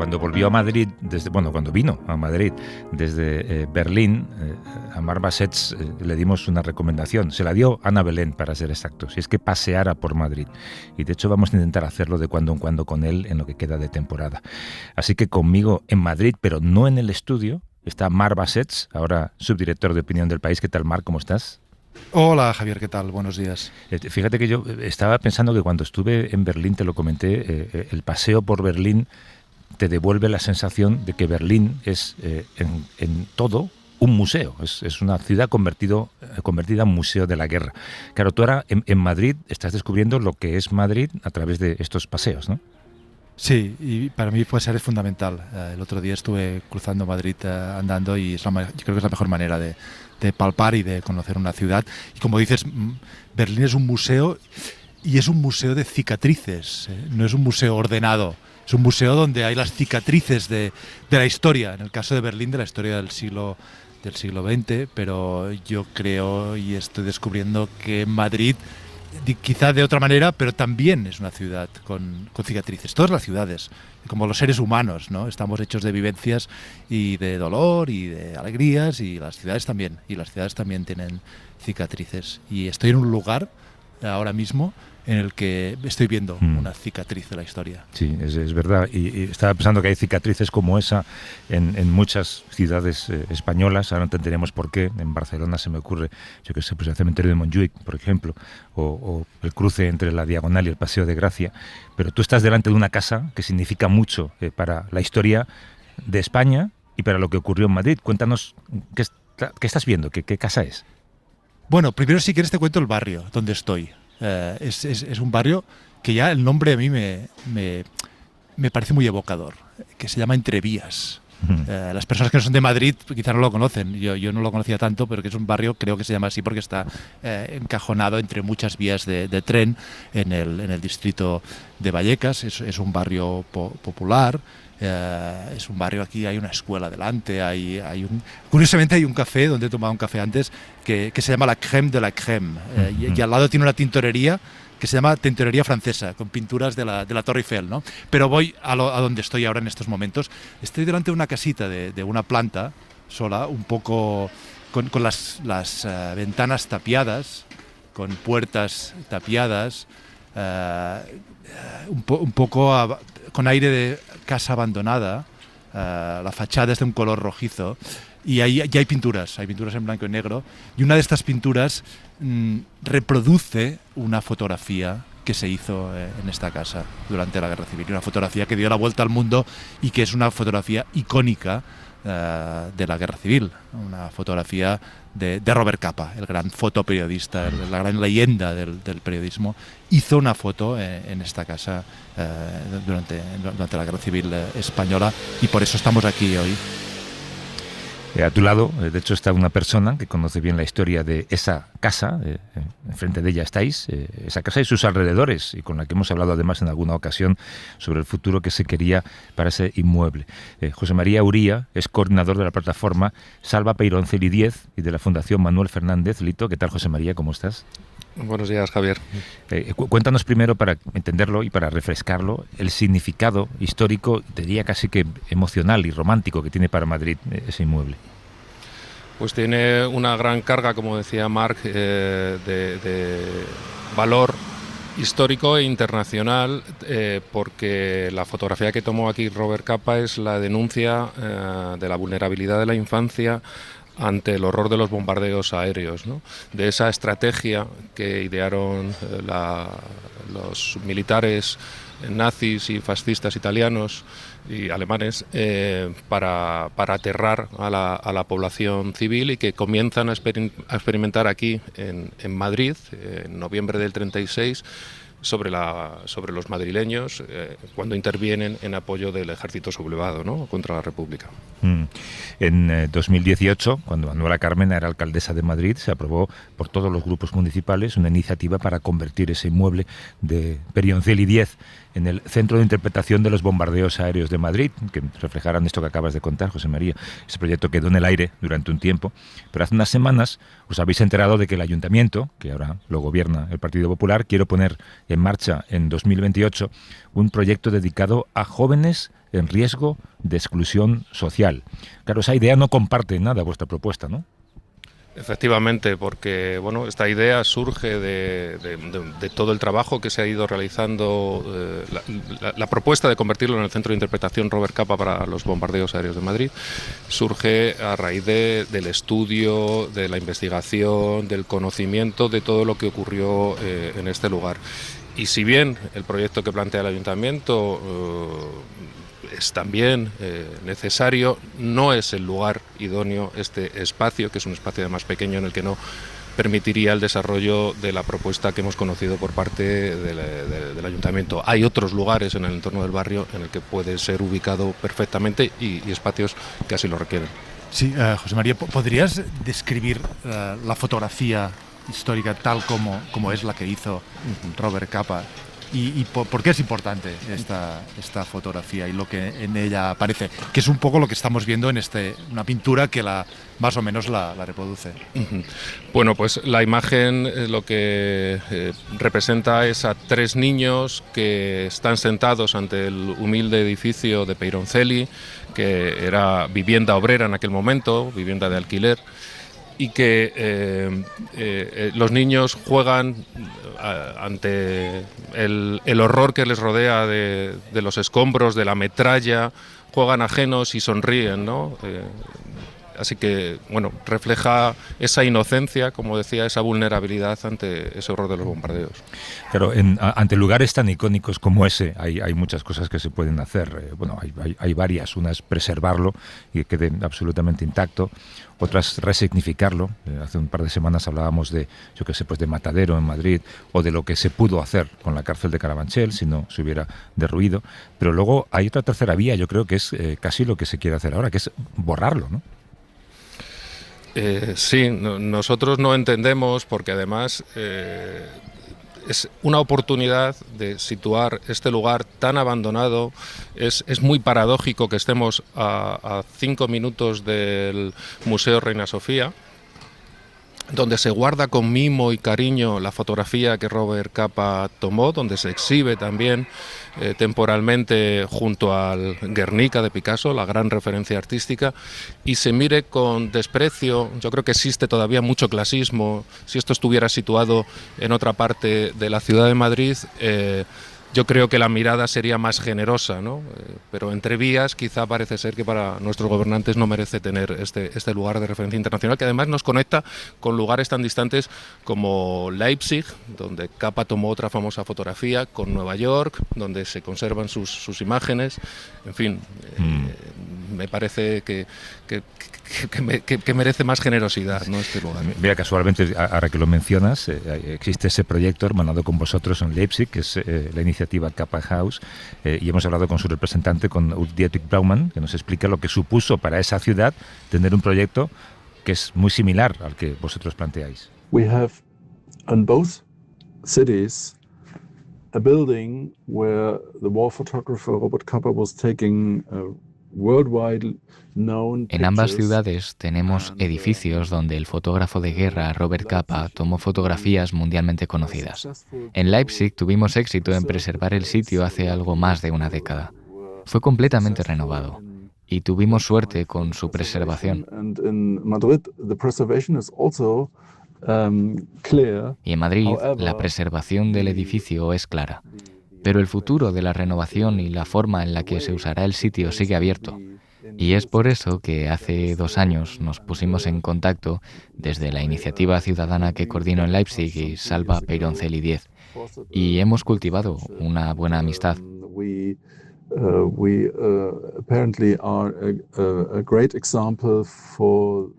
cuando volvió a Madrid, cuando vino a Madrid desde Berlín, a Marc Bassets le dimos una recomendación. Se la dio Ana Belén, para ser exactos, y es que paseara por Madrid. Y de hecho vamos a intentar hacerlo de cuando en cuando con él en lo que queda de temporada. Así que conmigo en Madrid, pero no en el estudio, está Marc Bassets, ahora subdirector de Opinión del País. ¿Qué tal, Marc? ¿Cómo estás? Hola, Javier, ¿qué tal? Buenos días. Fíjate que yo estaba pensando que cuando estuve en Berlín, te lo comenté, el paseo por Berlín te devuelve la sensación de que Berlín es en todo un museo. Es una ciudad convertida en museo de la guerra. Claro, tú ahora en Madrid estás descubriendo lo que es Madrid a través de estos paseos, ¿no? Sí, y para mí puede ser fundamental. El otro día estuve cruzando Madrid andando y yo creo que es la mejor manera de palpar y de conocer una ciudad. Y como dices, Berlín es un museo y es un museo de cicatrices, no es un museo ordenado. Es un museo donde hay las cicatrices de la historia, en el caso de Berlín, de la historia del siglo XX, pero yo creo y estoy descubriendo que Madrid, quizá de otra manera, pero también es una ciudad con cicatrices. Todas las ciudades, como los seres humanos, ¿no? Estamos hechos de vivencias y de dolor y de alegrías, y las ciudades también. Y las ciudades también tienen cicatrices. Y estoy en un lugar ahora mismo en el que estoy viendo una cicatriz de la historia. Sí, es verdad. Y estaba pensando que hay cicatrices como esa en muchas ciudades españolas. Ahora entenderemos por qué. En Barcelona se me ocurre, yo que sé, pues el cementerio de Montjuïc, por ejemplo, o el cruce entre la Diagonal y el Paseo de Gracia. Pero tú estás delante de una casa que significa mucho para la historia de España y para lo que ocurrió en Madrid. Cuéntanos, ¿qué estás viendo? ¿Qué casa es? Bueno, primero, si quieres, te cuento el barrio donde estoy. Es un barrio que ya el nombre a mí me parece muy evocador, que se llama Entrevías. Las personas que no son de Madrid quizá no lo conocen, yo no lo conocía tanto, pero que es un barrio, creo que se llama así porque está encajonado entre muchas vías de tren en el distrito de Vallecas. Es un barrio popular. Es un barrio, aquí hay una escuela delante, curiosamente hay un café donde he tomado un café antes que se llama La Crème de la Crème, y al lado tiene una tintorería que se llama Tintorería Francesa, con pinturas de la Torre Eiffel, ¿no? Pero voy a donde estoy ahora en estos momentos. Estoy delante de una casita de una planta sola, un poco con las ventanas tapiadas, con puertas tapiadas, un poco con aire de casa abandonada. La fachada es de un color rojizo y ya hay pinturas en blanco y negro, y una de estas pinturas reproduce una fotografía que se hizo en esta casa durante la Guerra Civil, una fotografía que dio la vuelta al mundo y que es una fotografía icónica de la Guerra Civil, una fotografía de Robert Capa, el gran fotoperiodista, la gran leyenda del periodismo. Hizo una foto en esta casa durante la Guerra Civil española, y por eso estamos aquí hoy. A tu lado, de hecho, está una persona que conoce bien la historia de esa casa. Enfrente de ella estáis, esa casa y sus alrededores, y con la que hemos hablado además en alguna ocasión sobre el futuro que se quería para ese inmueble. José María Uría es coordinador de la plataforma Salva Peyroncel y 10 y de la Fundación Manuel Fernández Lito. ¿Qué tal, José María? ¿Cómo estás? Buenos días, Javier. Cuéntanos primero, para entenderlo y para refrescarlo, el significado histórico, diría casi que emocional y romántico, que tiene para Madrid ese inmueble. Pues tiene una gran carga, como decía Marc, de valor histórico e internacional, porque la fotografía que tomó aquí Robert Capa es la denuncia de la vulnerabilidad de la infancia ante el horror de los bombardeos aéreos, ¿no? De esa estrategia que idearon los militares nazis y fascistas italianos y alemanes para aterrar a la población civil, y que comienzan a experimentar aquí en Madrid en noviembre del 36 sobre los madrileños, cuando intervienen en apoyo del ejército sublevado, ¿no?, contra la República. En 2018, cuando Manuela Carmena era alcaldesa de Madrid, se aprobó por todos los grupos municipales una iniciativa para convertir ese inmueble de Peyroncel y 10 en el centro de interpretación de los bombardeos aéreos de Madrid, que reflejaran esto que acabas de contar, José María. Ese proyecto quedó en el aire durante un tiempo, pero hace unas semanas os habéis enterado de que el ayuntamiento, que ahora lo gobierna el Partido Popular, quiere poner en marcha en 2028 un proyecto dedicado a jóvenes en riesgo de exclusión social. Claro, esa idea no comparte nada vuestra propuesta, ¿no? Efectivamente, porque bueno, esta idea surge de todo el trabajo que se ha ido realizando, la propuesta de convertirlo en el centro de interpretación Robert Capa para los bombardeos aéreos de Madrid, surge a raíz del estudio, de la investigación, del conocimiento de todo lo que ocurrió en este lugar. Y si bien el proyecto que plantea el Ayuntamiento es también necesario, no es el lugar idóneo este espacio, que es un espacio además pequeño en el que no permitiría el desarrollo de la propuesta que hemos conocido por parte del Ayuntamiento. Hay otros lugares en el entorno del barrio en el que puede ser ubicado perfectamente y espacios que así lo requieren. Sí, José María, ¿podrías describir la fotografía histórica tal como es la que hizo Robert Capa? ¿Y por qué es importante esta fotografía y lo que en ella aparece? Que es un poco lo que estamos viendo en una pintura que más o menos la reproduce. Bueno, pues la imagen lo que representa es a 3 niños que están sentados ante el humilde edificio de Peyroncelli, que era vivienda obrera en aquel momento, vivienda de alquiler, y que los niños juegan ante el horror que les rodea de los escombros, de la metralla, juegan ajenos y sonríen, ¿no? Así que, bueno, refleja esa inocencia, como decía, esa vulnerabilidad ante ese horror de los bombardeos. Claro, ante lugares tan icónicos como ese hay muchas cosas que se pueden hacer. Bueno, hay varias. Una es preservarlo y que quede absolutamente intacto. Otra es resignificarlo. Hace un par de semanas hablábamos de Matadero en Madrid, o de lo que se pudo hacer con la cárcel de Carabanchel si no se hubiera derruido. Pero luego hay otra tercera vía, yo creo que es casi lo que se quiere hacer ahora, que es borrarlo, ¿no? Sí, nosotros no entendemos, porque además es una oportunidad de situar este lugar tan abandonado. Es muy paradójico que estemos a 5 minutos del Museo Reina Sofía, donde se guarda con mimo y cariño la fotografía que Robert Capa tomó, donde se exhibe también temporalmente junto al Guernica de Picasso, la gran referencia artística, y se mire con desprecio. Yo creo que existe todavía mucho clasismo. Si esto estuviera situado en otra parte de la ciudad de Madrid, yo creo que la mirada sería más generosa, ¿no? Pero entre vías quizá parece ser que para nuestros gobernantes no merece tener este lugar de referencia internacional, que además nos conecta con lugares tan distantes como Leipzig, donde Capa tomó otra famosa fotografía, con Nueva York, donde se conservan sus imágenes. En fin, me parece que merece más generosidad, ¿no?, este lugar. Mira, casualmente, ahora que lo mencionas, existe ese proyecto hermanado con vosotros en Leipzig, que es la iniciativa Capa House, y hemos hablado con su representante, con Urs Dietrich Braumann, que nos explica lo que supuso para esa ciudad tener un proyecto que es muy similar al que vosotros planteáis. We have on both cities a building where the war photographer Robert Capa was taking En ambas ciudades tenemos edificios donde el fotógrafo de guerra Robert Capa tomó fotografías mundialmente conocidas. En Leipzig tuvimos éxito en preservar el sitio hace algo más de una década. Fue completamente renovado y tuvimos suerte con su preservación. Y en Madrid la preservación del edificio es clara. Pero el futuro de la renovación y la forma en la que se usará el sitio sigue abierto. Y es por eso que hace 2 años nos pusimos en contacto desde la iniciativa ciudadana que coordino en Leipzig y Salva Peyroncelli 10. Y hemos cultivado una buena amistad.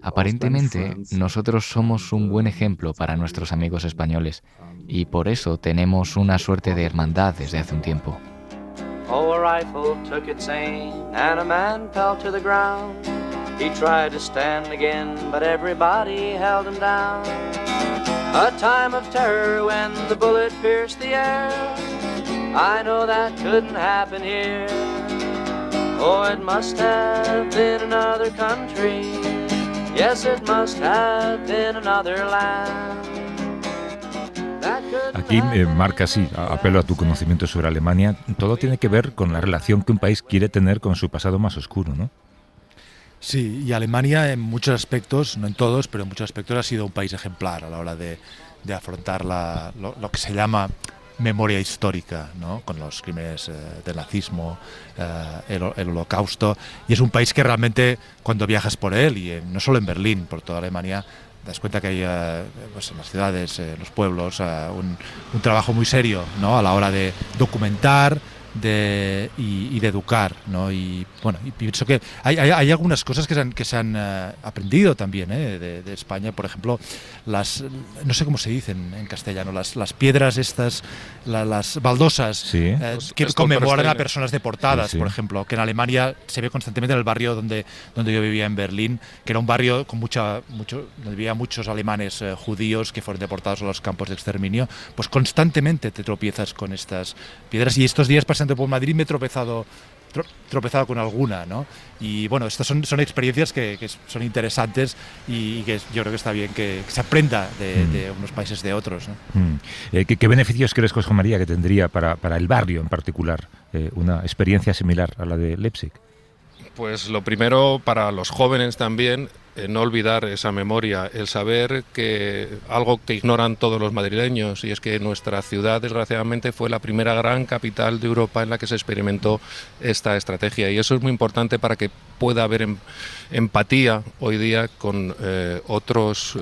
Aparentemente, nosotros somos un buen ejemplo para nuestros amigos españoles y por eso tenemos una suerte de hermandad desde hace un tiempo. Oh, a rifle took its aim and a man fell to the ground. He tried to stand again, but everybody held him down. A time of terror when the bullet pierced the air. I know that couldn't happen here. Oh, it must have been another country. Yes, it must have been another land. Aquí, Marc, sí, apelo a tu conocimiento sobre Alemania. Todo tiene que ver con la relación que un país quiere tener con su pasado más oscuro, ¿no? Sí, y Alemania en muchos aspectos, no en todos, pero en muchos aspectos ha sido un país ejemplar a la hora de afrontar lo que se llama memoria histórica, ¿no? Con los crímenes del nazismo, el Holocausto. Y es un país que realmente, cuando viajas por él, y no solo en Berlín, por toda Alemania, te das cuenta que hay pues en las ciudades, en los pueblos, un trabajo muy serio, ¿no? A la hora de documentar y de educar, ¿no? Y bueno, y pienso que hay algunas cosas que se han aprendido también de España. Por ejemplo, no sé cómo se dicen en castellano, las piedras estas, las baldosas, sí. Que conmemoran a personas deportadas, sí. Por ejemplo, que en Alemania se ve constantemente en el barrio donde yo vivía en Berlín, que era un barrio con donde vivía muchos alemanes judíos que fueron deportados a los campos de exterminio. Pues constantemente te tropiezas con estas piedras, y estos días pasando por Madrid me he tropezado con alguna, ¿no? Y bueno, estas son experiencias que son interesantes y que yo creo que está bien que se aprenda de unos países de otros, ¿no? ¿Qué beneficios crees, José María, que tendría para el barrio en particular una experiencia similar a la de Leipzig? Pues lo primero, para los jóvenes también, no olvidar esa memoria, el saber que algo que ignoran todos los madrileños, y es que nuestra ciudad, desgraciadamente, fue la primera gran capital de Europa en la que se experimentó esta estrategia, y eso es muy importante para que pueda haber empatía hoy día con otros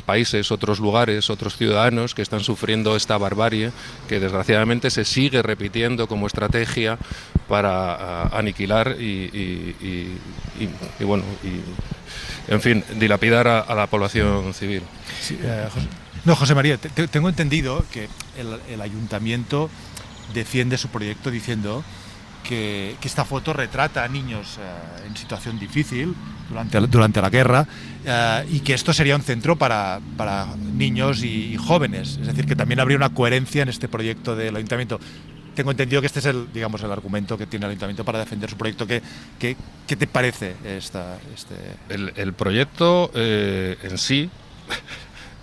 países, otros lugares, otros ciudadanos que están sufriendo esta barbarie que desgraciadamente se sigue repitiendo como estrategia para aniquilar y en fin, dilapidar a la población civil. Sí, José María, tengo entendido que el ayuntamiento defiende su proyecto diciendo que esta foto retrata a niños en situación difícil durante la guerra, y que esto sería un centro para niños y jóvenes. Es decir, que también habría una coherencia en este proyecto del ayuntamiento. Tengo entendido que este es el argumento que tiene el ayuntamiento para defender su proyecto. ¿Qué te parece El proyecto en sí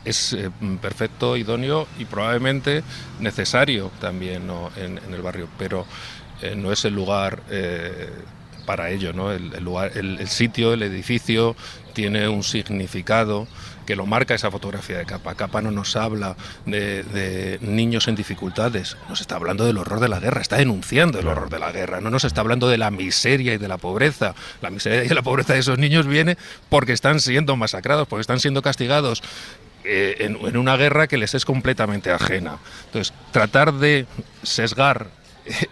es perfecto, idóneo y probablemente necesario también, ¿no? en el barrio, pero no es el lugar para ello, ¿no? El sitio, el edificio tiene un significado que lo marca esa fotografía de Capa. Capa no nos habla de niños en dificultades, nos está hablando del horror de la guerra, está denunciando el horror de la guerra, no nos está hablando de la miseria y de la pobreza. La miseria y la pobreza de esos niños viene porque están siendo masacrados, porque están siendo castigados en una guerra que les es completamente ajena. Entonces, tratar de sesgar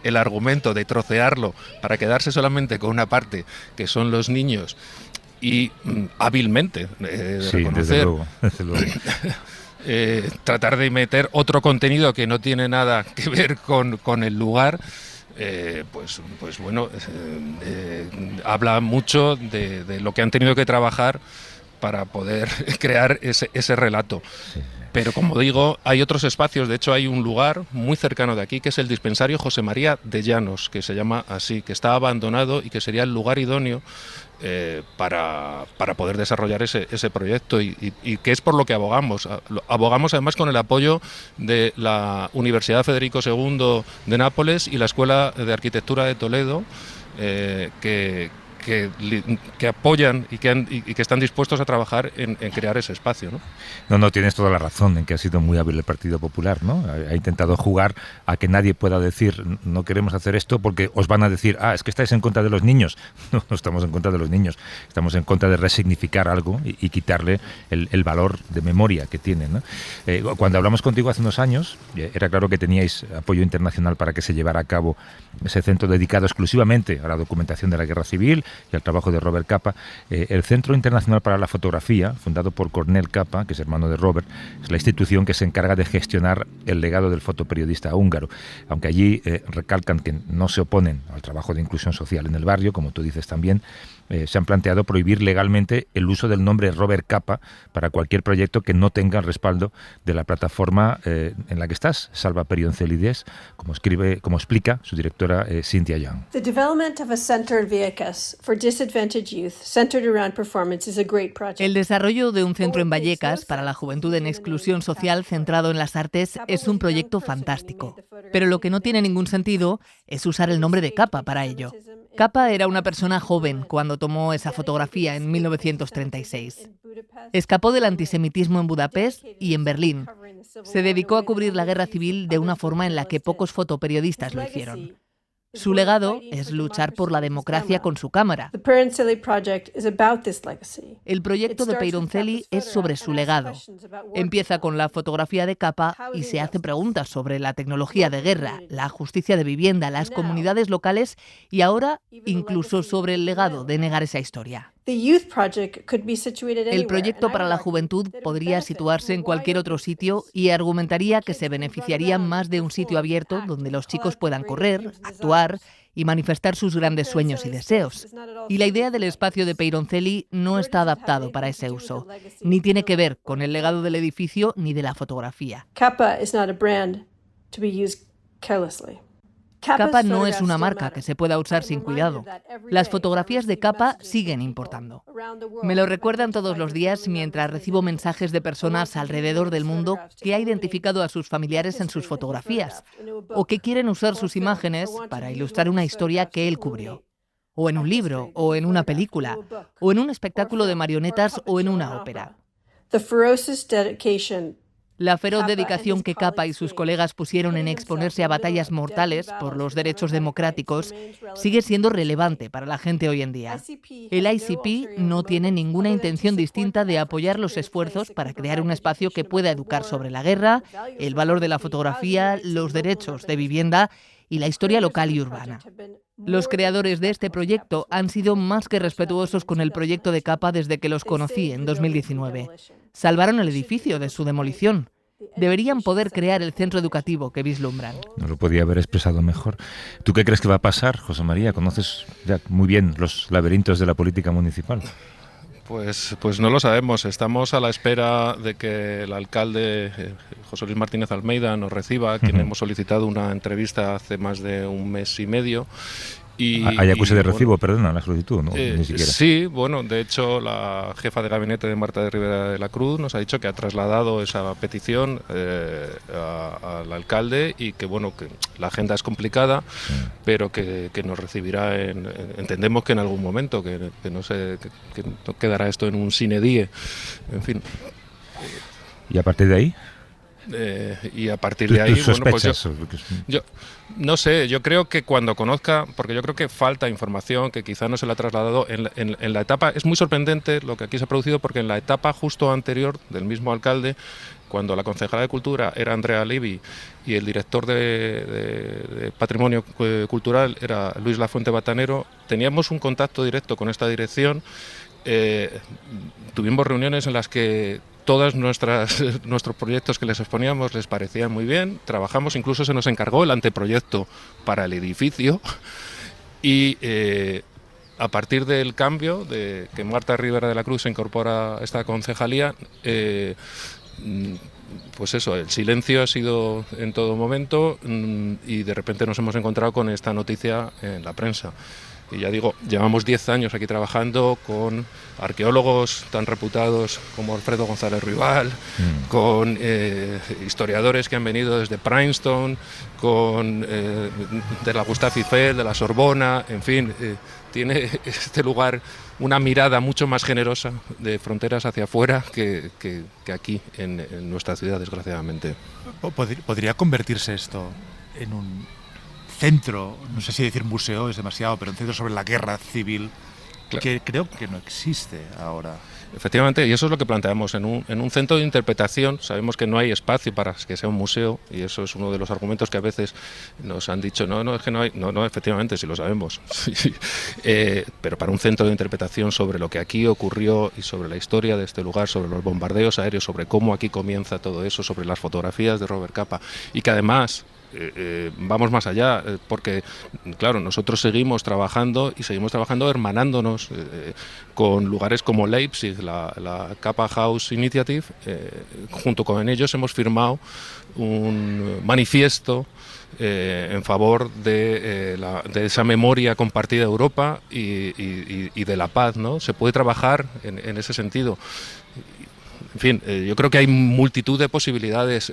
el argumento, de trocearlo para quedarse solamente con una parte, que son los niños, y hábilmente sí, reconocer, desde luego. Tratar de meter otro contenido que no tiene nada que ver con el lugar, pues bueno, habla mucho de lo que han tenido que trabajar para poder crear ese relato. Sí. Pero como digo, hay otros espacios. De hecho, hay un lugar muy cercano de aquí que es el dispensario José María de Llanos, que se llama así, que está abandonado y que sería el lugar idóneo para poder desarrollar ese proyecto, y que es por lo que abogamos. Abogamos además con el apoyo de la Universidad Federico II de Nápoles y la Escuela de Arquitectura de Toledo, que apoyan y que están dispuestos a trabajar en crear ese espacio, ¿no? No, tienes toda la razón en que ha sido muy hábil el Partido Popular, ¿no? Ha intentado jugar a que nadie pueda decir no queremos hacer esto porque os van a decir es que estáis en contra de los niños. No estamos en contra de los niños, estamos en contra de resignificar algo y quitarle el valor de memoria que tienen, ¿no? Cuando hablamos contigo hace unos años, era claro que teníais apoyo internacional para que se llevara a cabo ese centro dedicado exclusivamente a la documentación de la Guerra Civil y al trabajo de Robert Capa. El Centro Internacional para la Fotografía, fundado por Cornel Capa, que es hermano de Robert, es la institución que se encarga de gestionar el legado del fotoperiodista húngaro, aunque allí recalcan que no se oponen al trabajo de inclusión social en el barrio, como tú dices también. Se han planteado prohibir legalmente el uso del nombre Robert Capa para cualquier proyecto que no tenga el respaldo de la plataforma en la que estás, Salva Perioncelides, como explica su directora Cynthia Young. The development of a center in Vallecas El desarrollo de un centro en Vallecas para la juventud en exclusión social centrado en las artes es un proyecto fantástico. Pero lo que no tiene ningún sentido es usar el nombre de Capa para ello. Capa era una persona joven cuando tomó esa fotografía en 1936. Escapó del antisemitismo en Budapest y en Berlín. Se dedicó a cubrir la guerra civil de una forma en la que pocos fotoperiodistas lo hicieron. Su legado es luchar por la democracia con su cámara. El proyecto de Peyroncelli es sobre su legado. Empieza con la fotografía de Capa y se hace preguntas sobre la tecnología de guerra, la justicia de vivienda, las comunidades locales y ahora incluso sobre el legado de negar esa historia. El proyecto para la juventud podría situarse en cualquier otro sitio y argumentaría que se beneficiaría más de un sitio abierto donde los chicos puedan correr, actuar y manifestar sus grandes sueños y deseos. Y la idea del espacio de Peyroncelli no está adaptado para ese uso, ni tiene que ver con el legado del edificio ni de la fotografía. Capa is not a brand to be used carelessly. Capa no es una marca que se pueda usar sin cuidado. Las fotografías de Capa siguen importando. Me lo recuerdan todos los días mientras recibo mensajes de personas alrededor del mundo que ha identificado a sus familiares en sus fotografías o que quieren usar sus imágenes para ilustrar una historia que él cubrió. O en un libro, o en una película, o en un espectáculo de marionetas o en una ópera. La feroz dedicación que Capa y sus colegas pusieron en exponerse a batallas mortales por los derechos democráticos sigue siendo relevante para la gente hoy en día. El ICP no tiene ninguna intención distinta de apoyar los esfuerzos para crear un espacio que pueda educar sobre la guerra, el valor de la fotografía, los derechos de vivienda y la historia local y urbana. Los creadores de este proyecto han sido más que respetuosos con el proyecto de Capa desde que los conocí en 2019. Salvaron el edificio de su demolición. Deberían poder crear el centro educativo que vislumbran. No lo podía haber expresado mejor. ¿Tú qué crees que va a pasar, José María? Conoces ya muy bien los laberintos de la política municipal. Pues no lo sabemos. Estamos a la espera de que el alcalde José Luis Martínez Almeida nos reciba, a quien hemos solicitado una entrevista hace más de un mes y medio. ¿Hay acuse de recibo, perdona, la solicitud? ¿No? Ni siquiera. Sí, bueno, de hecho la jefa de gabinete de Marta de Rivera de la Cruz nos ha dicho que ha trasladado esa petición al alcalde y que bueno, que la agenda es complicada, pero que nos recibirá entendemos que en algún momento, que no quedará esto en un sine die, en fin. ¿Y a partir de ahí? Y a partir de ahí, bueno, pues yo no sé, yo creo que cuando conozca, porque yo creo que falta información que quizá no se le ha trasladado en la etapa, es muy sorprendente lo que aquí se ha producido, porque en la etapa justo anterior del mismo alcalde, cuando la concejala de Cultura era Andrea Levy y el director de Patrimonio Cultural era Luis Lafuente Batanero, teníamos un contacto directo con esta dirección. Tuvimos reuniones en las que todos nuestros proyectos que les exponíamos les parecían muy bien, trabajamos, incluso se nos encargó el anteproyecto para el edificio y a partir del cambio de que Marta Rivera de la Cruz se incorpora a esta concejalía, pues eso, el silencio ha sido en todo momento y de repente nos hemos encontrado con esta noticia en la prensa. Y ya digo, llevamos 10 años aquí trabajando con arqueólogos tan reputados como Alfredo González Rival, con historiadores que han venido desde Princeton, de la Gustave Eiffel, de la Sorbona, en fin, tiene este lugar una mirada mucho más generosa de fronteras hacia afuera que aquí en nuestra ciudad, desgraciadamente. ¿Podría convertirse esto en un centro, no sé si decir museo es demasiado, pero un centro sobre la guerra civil, claro, que creo que no existe ahora? Efectivamente, y eso es lo que planteamos en un centro de interpretación. Sabemos que no hay espacio para que sea un museo, y eso es uno de los argumentos que a veces nos han dicho, no, es que no hay, no, efectivamente, sí lo sabemos, pero para un centro de interpretación sobre lo que aquí ocurrió y sobre la historia de este lugar, sobre los bombardeos aéreos, sobre cómo aquí comienza todo eso, sobre las fotografías de Robert Capa, y que además vamos más allá, porque claro, nosotros seguimos trabajando hermanándonos con lugares como Leipzig, la Capa House Initiative. Junto con ellos hemos firmado un manifiesto en favor de esa memoria compartida de Europa y de la paz, ¿no? Se puede trabajar en ese sentido. En fin, yo creo que hay multitud de posibilidades.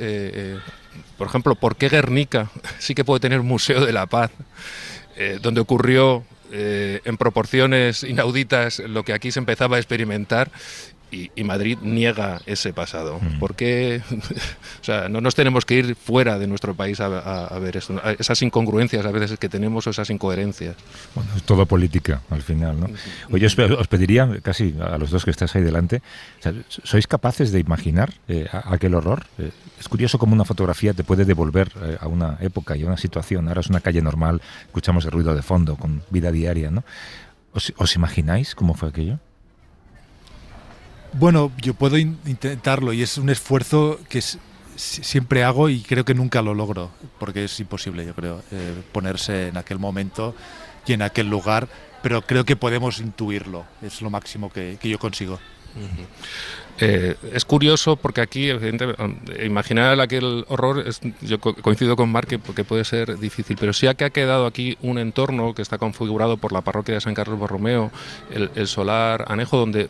Por ejemplo, ¿por qué Guernica sí que puede tener un museo de la paz, donde ocurrió en proporciones inauditas lo que aquí se empezaba a experimentar? Y Madrid niega ese pasado. ¿Por qué? O sea, no nos tenemos que ir fuera de nuestro país a ver esto, esas incongruencias a veces que tenemos o esas incoherencias. Bueno, es todo política al final, ¿no? Oye, os pediría casi a los dos que estáis ahí delante, o sea, ¿sois capaces de imaginar aquel horror? Es curioso cómo una fotografía te puede devolver a una época y a una situación. Ahora es una calle normal, escuchamos el ruido de fondo con vida diaria, ¿no? ¿Os imagináis cómo fue aquello? Bueno, yo puedo intentarlo y es un esfuerzo que siempre hago y creo que nunca lo logro, porque es imposible, yo creo, ponerse en aquel momento y en aquel lugar, pero creo que podemos intuirlo, es lo máximo que yo consigo. Es curioso porque aquí, imaginar aquel horror, yo coincido con Marc que puede ser difícil, pero sí que ha quedado aquí un entorno que está configurado por la parroquia de San Carlos Borromeo, el solar Anejo, donde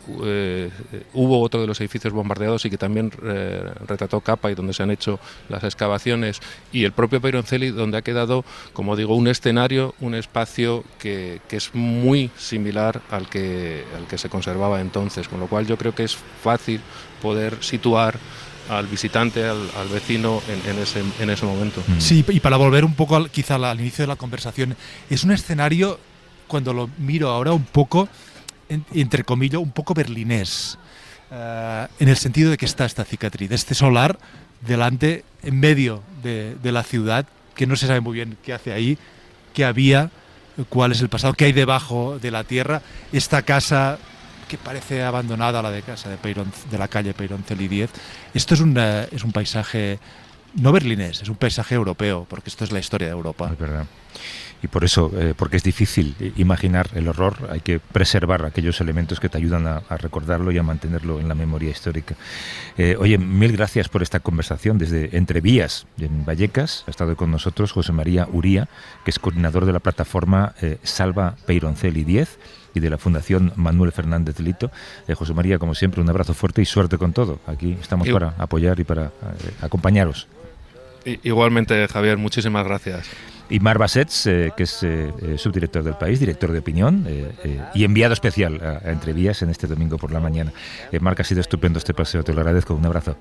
hubo otro de los edificios bombardeados y que también retrató Capa y donde se han hecho las excavaciones, y el propio Peyroncelli, donde ha quedado, como digo, un escenario, un espacio que es muy similar al que se conservaba entonces, con lo cual yo creo que es fácil poder situar al visitante, al vecino en ese momento. Sí, y para volver un poco quizá al inicio de la conversación, es un escenario, cuando lo miro ahora, un poco, entre comillas, un poco berlinés, en el sentido de que está esta cicatriz, este solar delante, en medio de la ciudad, que no se sabe muy bien qué hace ahí, qué había, cuál es el pasado, qué hay debajo de la tierra, esta casa que parece abandonada, la de casa de la calle Peyroncelli 10. Esto es un paisaje no berlinés, es un paisaje europeo, porque esto es la historia de Europa. Es verdad. Y por eso, porque es difícil imaginar el horror, hay que preservar aquellos elementos que te ayudan a recordarlo y a mantenerlo en la memoria histórica. Oye, mil gracias por esta conversación desde Entrevías, en Vallecas. Ha estado con nosotros José María Uría, que es coordinador de la plataforma Salva Peyroncelli 10 y de la Fundación Manuel Fernández Lito. José María, como siempre, un abrazo fuerte y suerte con todo. Aquí estamos para apoyar y para acompañaros. Igualmente, Javier, muchísimas gracias. Y Marc Bassets, que es subdirector del País, director de opinión y enviado especial a Entrevías en este domingo por la mañana. Marc, ha sido estupendo este paseo, te lo agradezco. Un abrazo.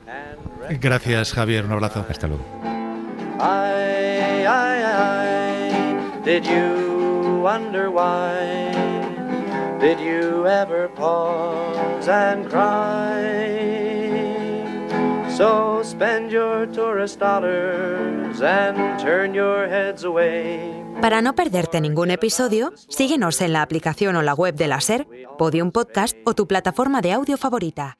Gracias, Javier, un abrazo. Hasta luego. Did you wonder why? Did you ever pause and cry? So spend your tourist dollars and turn your heads away. Para no perderte ningún episodio, síguenos en la aplicación o la web de la SER, Podium Podcast o tu plataforma de audio favorita.